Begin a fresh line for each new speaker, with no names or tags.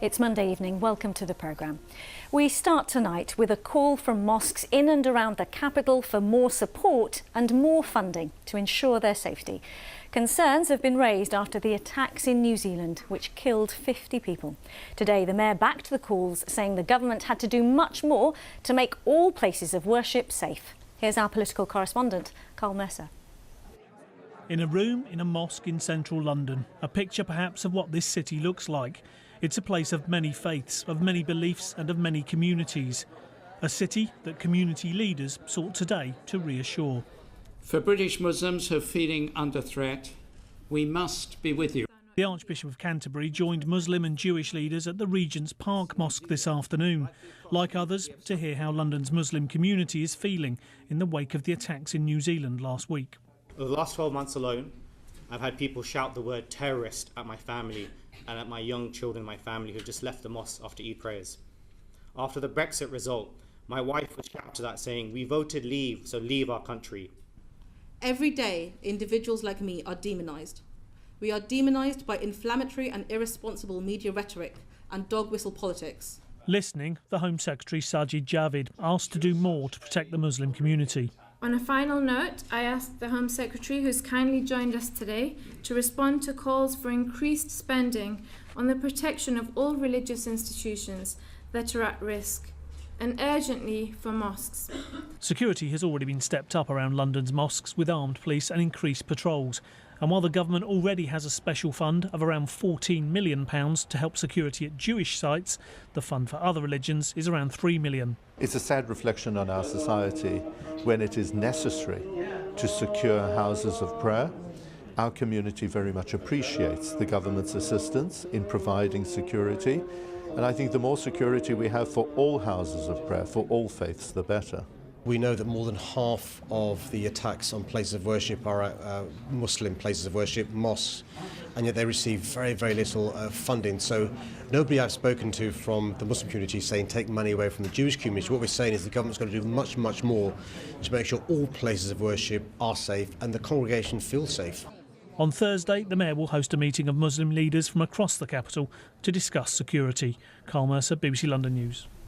It's Monday evening. Welcome to the programme. We start tonight with a call from mosques in and around the capital for more support and more funding to ensure their safety. Concerns have been raised after the attacks in New Zealand, which killed 50 people. Today, the Mayor backed the calls, saying the government had to do much more to make all places of worship safe. Here's our political correspondent, Carl Mercer.
In a room in a mosque in central London, a picture perhaps of what this city looks like. It's a place of many faiths, of many beliefs and of many communities. A city that community leaders sought today to reassure.
For British Muslims who are feeling under threat, we must be with you.
The Archbishop of Canterbury joined Muslim and Jewish leaders at the Regent's Park Mosque this afternoon. Like others, to hear how London's Muslim community is feeling in the wake of the attacks in New Zealand last week.
Over the last 12 months alone, I've had people shout the word terrorist at my family and at my young children in my family who just left the mosque after Eid prayers. After the Brexit result, my wife was shouted at saying, "We voted leave, so leave our country."
Every day, individuals like me are demonised. We are demonised by inflammatory and irresponsible media rhetoric and dog whistle politics.
Listening, the Home Secretary Sajid Javid asked to do more to protect the Muslim community.
On a final note, I asked the Home Secretary, who's kindly joined us today, to respond to calls for increased spending on the protection of all religious institutions that are at risk, and urgently for mosques.
Security has already been stepped up around London's mosques with armed police and increased patrols. And while the government already has a special fund of around £14 million to help security at Jewish sites, the fund for other religions is around £3 million.
It's a sad reflection on our society when it is necessary to secure houses of prayer. Our community very much appreciates the government's assistance in providing security. And I think the more security we have for all houses of prayer, for all faiths, the better.
We know that more than half of the attacks on places of worship are Muslim places of worship, mosques, and yet they receive very, very little funding. So nobody I've spoken to from the Muslim community is saying take money away from the Jewish community. What we're saying is the government's got to do much, much more to make sure all places of worship are safe and the congregation feels safe.
On Thursday, the Mayor will host a meeting of Muslim leaders from across the capital to discuss security. Carl Mercer, BBC London News.